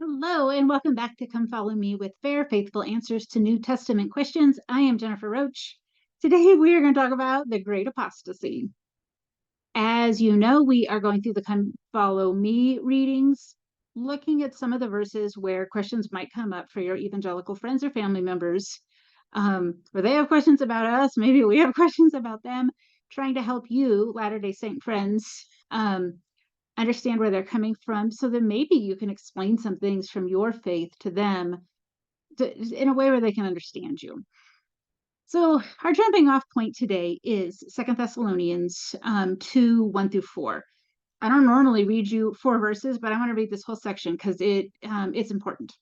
Hello, and welcome back to Come Follow Me with Fair, Faithful Answers to New Testament Questions. I am Jennifer Roach. Today we are going to talk about the Great Apostasy. As you know, we are going through the Come Follow Me readings, looking at some of the verses where questions might come up for your evangelical friends or family members, where they have questions about us, maybe we have questions about them, trying to help you, Latter-day Saint friends, understand where they're coming from so that maybe you can explain some things from your faith to them in a way where they can understand you. So our jumping off point today is 2 Thessalonians 2, 1 through 4. I don't normally read you 4 verses, but I want to read this whole section because it's important.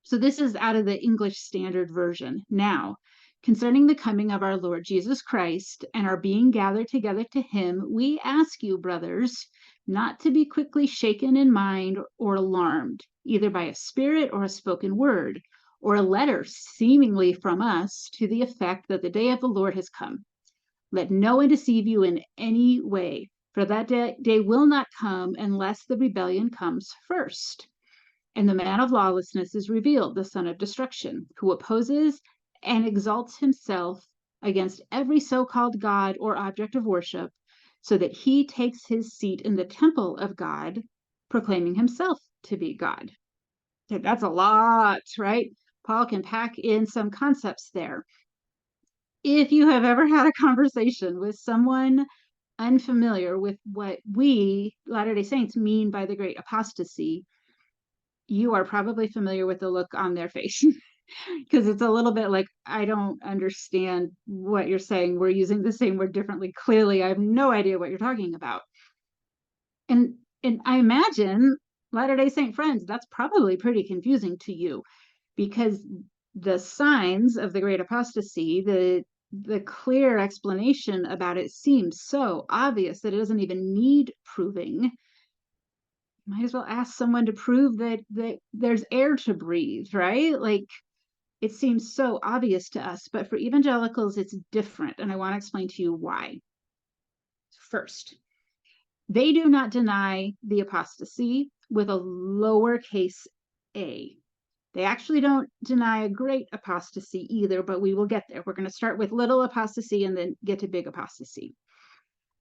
So this is out of the English Standard Version. Now, concerning the coming of our Lord Jesus Christ and our being gathered together to him, we ask you, brothers, not to be quickly shaken in mind or alarmed, either by a spirit or a spoken word, or a letter seemingly from us to the effect that the day of the Lord has come. Let no one deceive you in any way, for that day will not come unless the rebellion comes first. And the man of lawlessness is revealed, the son of destruction, who opposes and exalts himself against every so-called God or object of worship, so that he takes his seat in the temple of God, proclaiming himself to be God. That's a lot, right? Paul can pack in some concepts there. If you have ever had a conversation with someone unfamiliar with what we Latter-day Saints mean by the Great Apostasy, you are probably familiar with the look on their face because it's a little bit like, I don't understand what you're saying. We're using the same word differently. Clearly, I have no idea what you're talking about. And I imagine Latter-day Saint friends, that's probably pretty confusing to you because the signs of the Great Apostasy, the clear explanation about it seems so obvious that it doesn't even need proving. Might as well ask someone to prove that there's air to breathe, right? Like, it seems so obvious to us, but for evangelicals, it's different. And I want to explain to you why. First, they do not deny the apostasy with a lowercase a. They actually don't deny a great apostasy either, but we will get there. We're going to start with little apostasy and then get to big apostasy.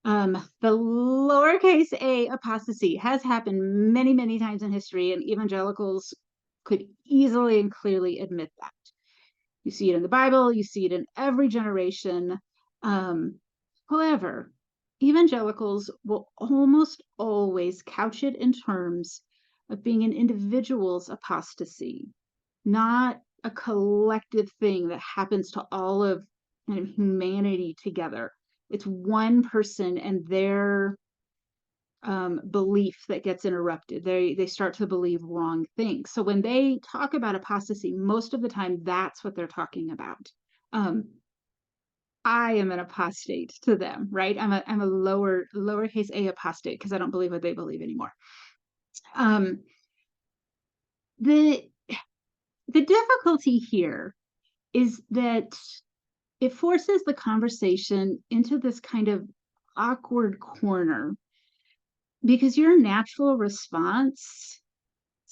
The lowercase a apostasy has happened many, many times in history, and evangelicals could easily and clearly admit that. You see it in the Bible, you see it in every generation. However, evangelicals will almost always couch it in terms of being an individual's apostasy, not a collective thing that happens to all of humanity together. It's one person and their belief that gets interrupted. They start to believe wrong things. So when they talk about apostasy, most of the time that's what they're talking about. I am an apostate to them, right? I'm a lowercase a apostate because I don't believe what they believe anymore. The difficulty here is that it forces the conversation into this kind of awkward corner because your natural response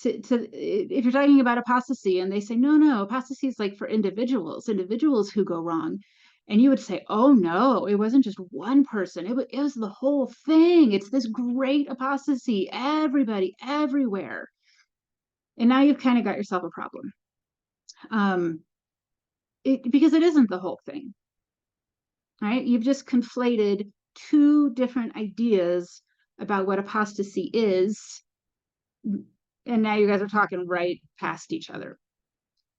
to if you're talking about apostasy and they say, no, apostasy is like for individuals who go wrong. And you would say, oh no, it wasn't just one person. It was the whole thing. It's this great apostasy, everybody, everywhere. And now you've kind of got yourself a problem. Because it isn't the whole thing, right? You've just conflated two different ideas about what apostasy is, and now you guys are talking right past each other.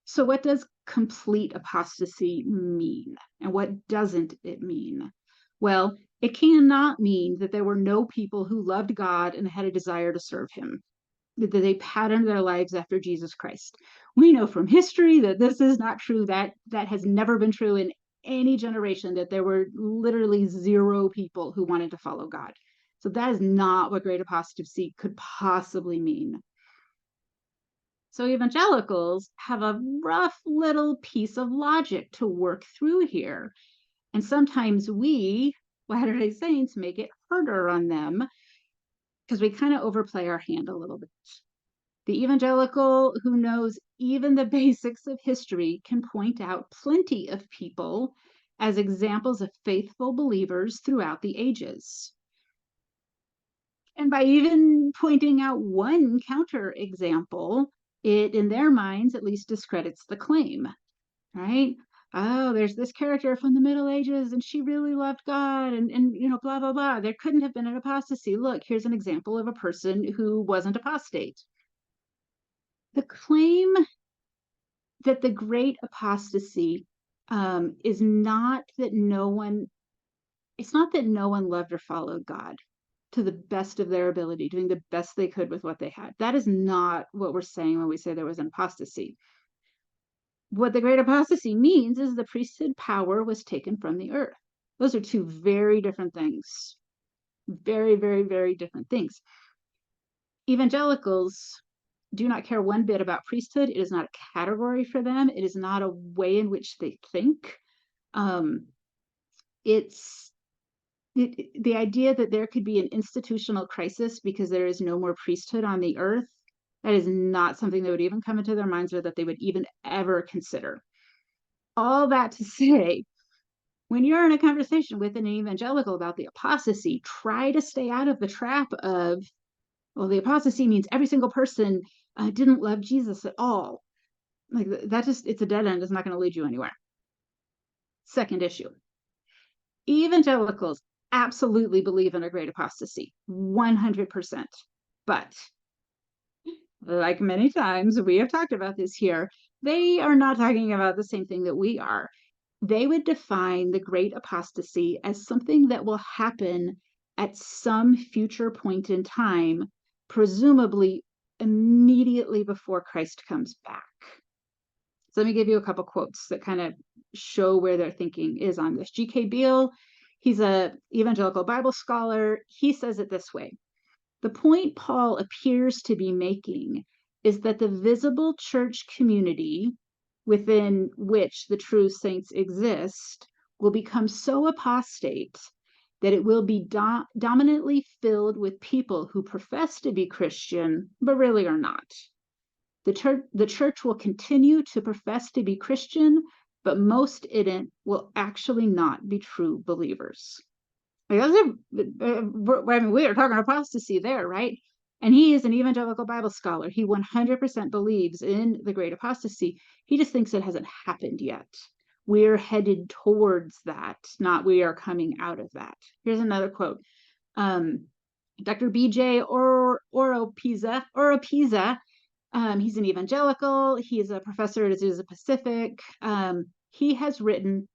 So what does complete apostasy mean, and what doesn't it mean? Well, it cannot mean that there were no people who loved God and had a desire to serve him, that they patterned their lives after Jesus Christ. We know from history that this is not true. That has never been true in any generation, that there were literally zero people who wanted to follow God. So that is not what great apostasy could possibly mean. So evangelicals have a rough little piece of logic to work through here. And sometimes we, Latter-day Saints, make it harder on them because we kind of overplay our hand a little bit. The evangelical who knows even the basics of history can point out plenty of people as examples of faithful believers throughout the ages. And by even pointing out one counterexample, it, in their minds, at least discredits the claim, right? Oh, there's this character from the Middle Ages and she really loved God and blah, blah, blah. There couldn't have been an apostasy. Look, here's an example of a person who wasn't apostate. The claim that the great apostasy is not that no one, it's not that no one loved or followed God to the best of their ability, doing the best they could with what they had. That is not what we're saying when we say there was an apostasy. What the great apostasy means is the priesthood power was taken from the earth. Those are two very different things. Very, very, very different things. Evangelicals do not care one bit about priesthood. It is not a category for them. It is not a way in which they think. It's the idea that there could be an institutional crisis because there is no more priesthood on the earth. That is not something that would even come into their minds or that they would even ever consider. All that to say, when you're in a conversation with an evangelical about the apostasy, try to stay out of the trap of, well, the apostasy means every single person didn't love Jesus at all. Like that just, it's a dead end. It's not going to lead you anywhere. Second issue. Evangelicals absolutely believe in a great apostasy, 100%. But like many times we have talked about this here, they are not talking about the same thing that we are. They would define the great apostasy as something that will happen at some future point in time, presumably immediately before Christ comes back. So let me give you a couple quotes that kind of show where their thinking is on this. G.K. Beale, he's an evangelical Bible scholar. He says it this way. The point Paul appears to be making is that the visible church community within which the true saints exist will become so apostate that it will be dominantly filled with people who profess to be Christian, but really are not. The church will continue to profess to be Christian, but most in it will actually not be true believers. Like, we are talking apostasy there, right? And he is an evangelical Bible scholar. He 100% believes in the great apostasy. He just thinks it hasn't happened yet. We're headed towards that, not we are coming out of that. Here's another quote. Dr. B.J. Oropeza, he's an evangelical. He's a professor at Azusa Pacific. He has written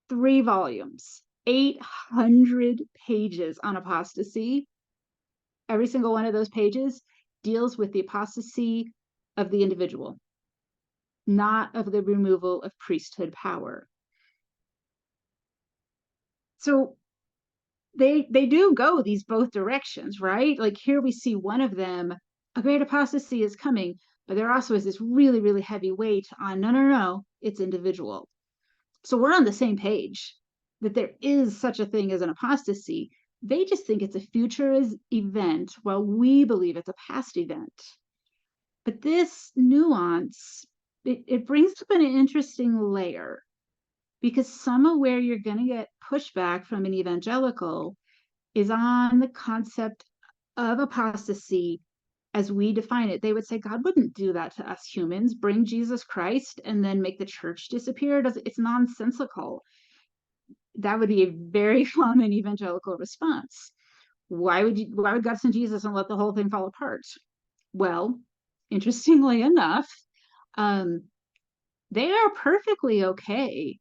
3 volumes, 800 pages on apostasy. Every single one of those pages deals with the apostasy of the individual, not of the removal of priesthood power. So they do go these both directions, right? Like here we see one of them, a great apostasy is coming, but there also is this really, really heavy weight on, no, it's individual. So we're on the same page that there is such a thing as an apostasy. They just think it's a future event while we believe it's a past event. But this nuance, it brings up an interesting layer, because some of where you're going to get pushback from an evangelical is on the concept of apostasy as we define it. They would say God wouldn't do that to us humans, bring Jesus Christ and then make the church disappear. It's nonsensical. That would be a very common evangelical response. Why would God send Jesus and let the whole thing fall apart? Well, interestingly enough, they are perfectly okay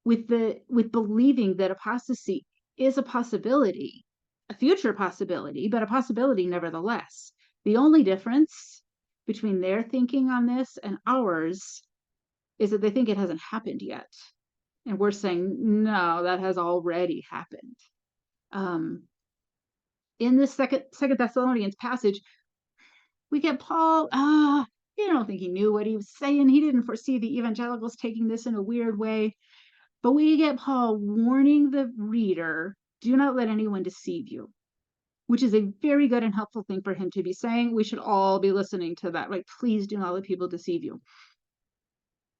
with believing that apostasy is a possibility, a future possibility, but a possibility nevertheless. The only difference between their thinking on this and ours is that they think it hasn't happened yet. And we're saying, no, that has already happened. In this second Thessalonians passage, we get Paul, I don't think he knew what he was saying. He didn't foresee the evangelicals taking this in a weird way. But we get Paul warning the reader, do not let anyone deceive you. which is a very good and helpful thing for him to be saying. We should all be listening to that. Like, please do not let people deceive you.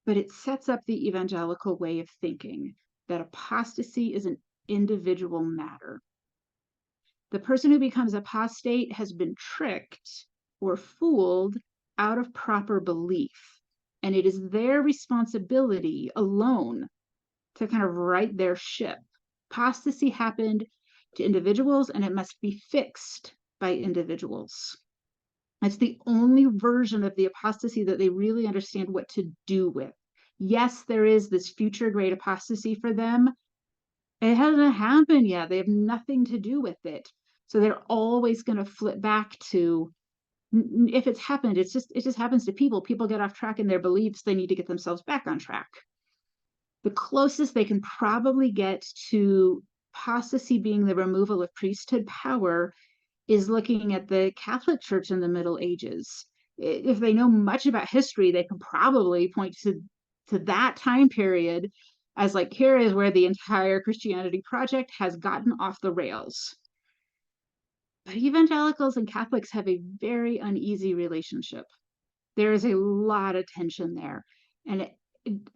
But it sets up the evangelical way of thinking that apostasy is an individual matter. The person who becomes apostate has been tricked or fooled out of proper belief. And it is their responsibility alone to kind of right their ship. Apostasy happened to individuals, and it must be fixed by individuals. It's the only version of the apostasy that they really understand what to do with. Yes, there is this future great apostasy for them. It hasn't happened yet. They have nothing to do with it. So they're always going to flip back to, if it's happened, it just happens to people. People get off track in their beliefs. They need to get themselves back on track. The closest they can probably get to apostasy being the removal of priesthood power is looking at the Catholic Church in the Middle Ages. If they know much about history, they can probably point to that time period as like, here is where the entire Christianity project has gotten off the rails. But evangelicals and Catholics have a very uneasy relationship. There is a lot of tension there. And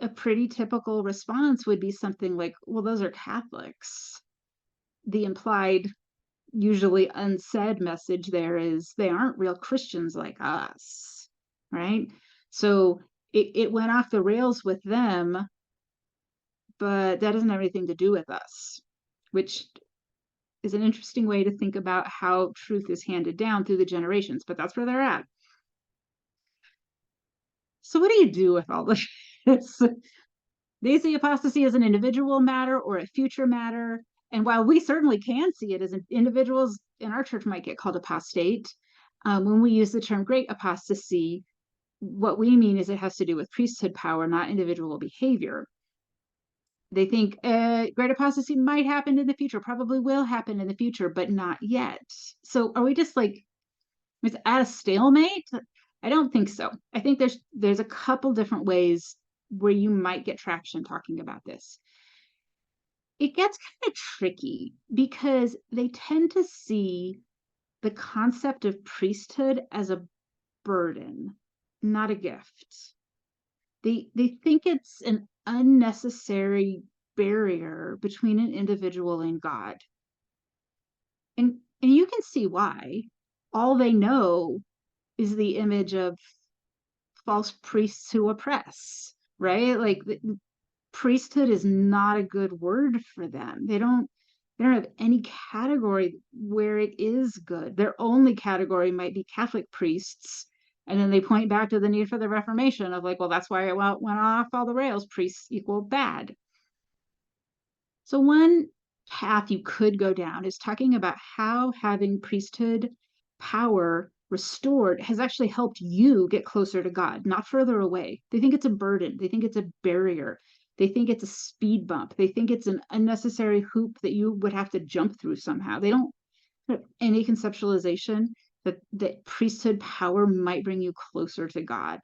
a pretty typical response would be something like, well, those are Catholics. The implied, usually unsaid message there is they aren't real Christians like us, right? So it went off the rails with them, but that doesn't have anything to do with us, which is an interesting way to think about how truth is handed down through the generations, but that's where they're at. So what do you do with all this? They see apostasy as an individual matter or a future matter. And while we certainly can see it as individuals in our church might get called apostate, when we use the term great apostasy, what we mean is it has to do with priesthood power, not individual behavior. They think great apostasy might happen in the future, probably will happen in the future, but not yet. So are we just like at a stalemate? I don't think so. I think there's a couple different ways where you might get traction talking about this. It gets kind of tricky because they tend to see the concept of priesthood as a burden, not a gift. They think it's an unnecessary barrier between an individual and God. And you can see why. All they know is the image of false priests who oppress, right? Like priesthood is not a good word for them. They don't have any category where it is good. Their only category might be Catholic priests. And then they point back to the need for the Reformation of like, well, that's why it went off all the rails. Priests equal bad. So one path you could go down is talking about how having priesthood power restored has actually helped you get closer to God, not further away. They think it's a burden. They think it's a barrier. They think it's a speed bump. They think it's an unnecessary hoop that you would have to jump through somehow. They don't have any conceptualization that priesthood power might bring you closer to God.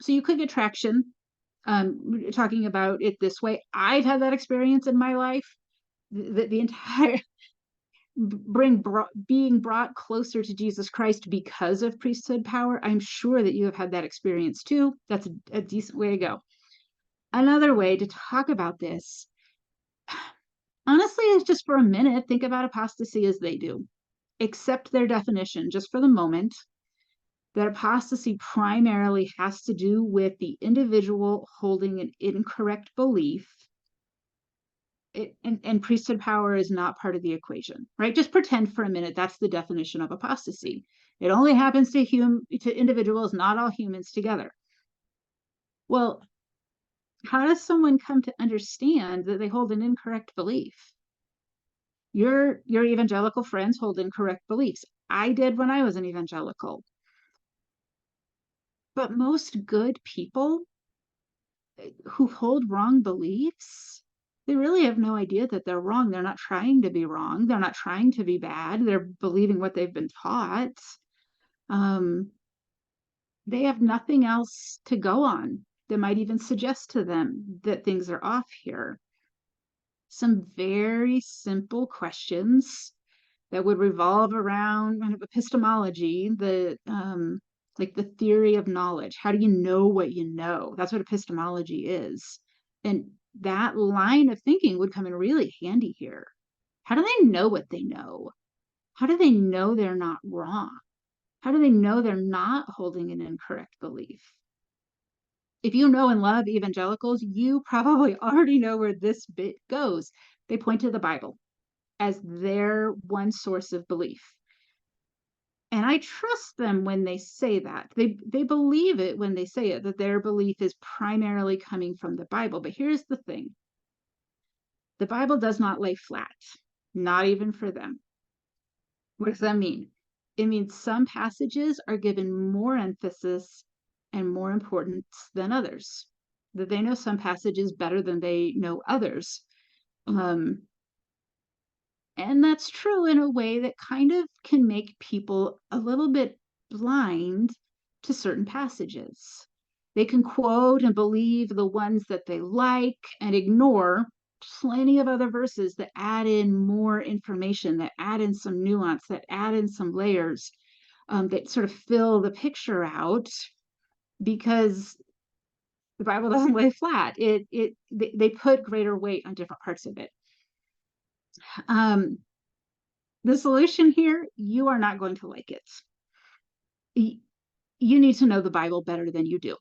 So you could get traction talking about it this way. I've had that experience in my life. The entire being brought closer to Jesus Christ because of priesthood power. I'm sure that you have had that experience too. That's a decent way to go. Another way to talk about this, honestly, is just for a minute, think about apostasy as they do. Accept their definition just for the moment, that apostasy primarily has to do with the individual holding an incorrect belief. And priesthood power is not part of the equation, right? Just pretend for a minute that's the definition of apostasy. It only happens to individuals, not all humans together. Well, how does someone come to understand that they hold an incorrect belief? Your evangelical friends hold incorrect beliefs. I did when I was an evangelical. But most good people who hold wrong beliefs, they really have no idea that they're wrong. They're not trying to be wrong. They're not trying to be bad. They're believing what they've been taught. They have nothing else to go on that might even suggest to them that things are off here. Some very simple questions that would revolve around kind of epistemology, like the theory of knowledge. How do you know what you know? That's what epistemology is. And that line of thinking would come in really handy here. How do they know what they know? How do they know they're not wrong? How do they know they're not holding an incorrect belief? If you know and love evangelicals, you probably already know where this bit goes. They point to the Bible as their one source of belief. And I trust them when they say that. They believe it when they say it, that their belief is primarily coming from the Bible. But here's the thing. The Bible does not lay flat, not even for them. What does that mean? It means some passages are given more emphasis and more importance than others. That they know some passages better than they know others. And that's true in a way that kind of can make people a little bit blind to certain passages. They can quote and believe the ones that they like and ignore plenty of other verses that add in more information, that add in some nuance, that add in some layers, that sort of fill the picture out, because the Bible doesn't lay flat. They put greater weight on different parts of it. The solution here, you are not going to like it. You need to know the Bible better than you do.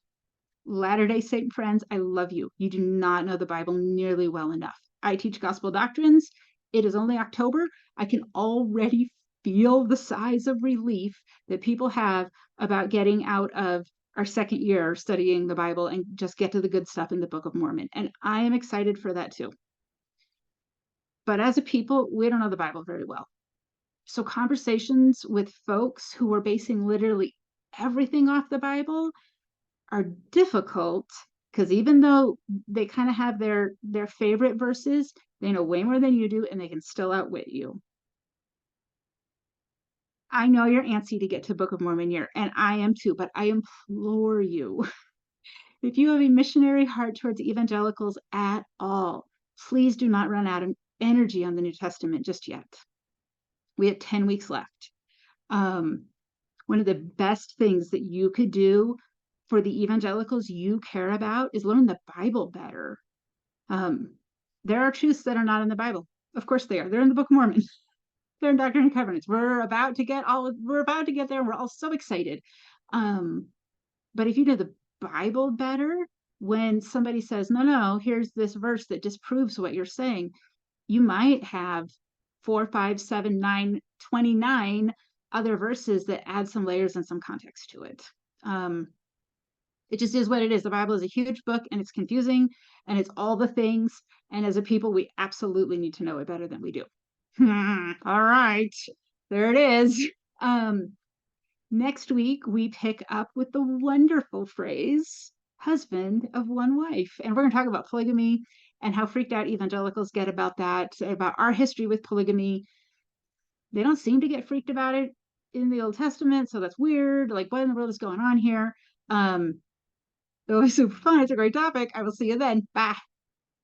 Latter-day Saint friends, I love you. You do not know the Bible nearly well enough. I teach gospel doctrines. It is only October. I can already feel the size of relief that people have about getting out of our second year studying the Bible and just get to the good stuff in the Book of Mormon. And I am excited for that too. But as a people, we don't know the Bible very well. So conversations with folks who are basing literally everything off the Bible are difficult, because even though they kind of have their favorite verses, they know way more than you do, and they can still outwit you. I know you're antsy to get to Book of Mormon year, and I am too, but I implore you, if you have a missionary heart towards evangelicals at all, please do not run out of energy on the New Testament just yet. We have 10 weeks left. One of the best things that you could do for the evangelicals you care about is learn the Bible better. There are truths that are not in the Bible. Of course they are. They're in the Book of Mormon. They're in Doctrine and Covenants. We're about to get there. We're all so excited. But if you know the Bible better, when somebody says, no, here's this verse that disproves what you're saying, you might have 4, 5, 7, 9, 29 other verses that add some layers and some context to it. It just is what it is. The Bible is a huge book, and it's confusing, and it's all the things. And as a people, we absolutely need to know it better than we do. All right, there it is. Next week, we pick up with the wonderful phrase, husband of one wife. And we're going to talk about polygamy and how freaked out evangelicals get about that, about our history with polygamy. They don't seem to get freaked about it in the Old Testament, so that's weird. Like, what in the world is going on here? It was super fun. It's a great topic. I will see you then. Bye.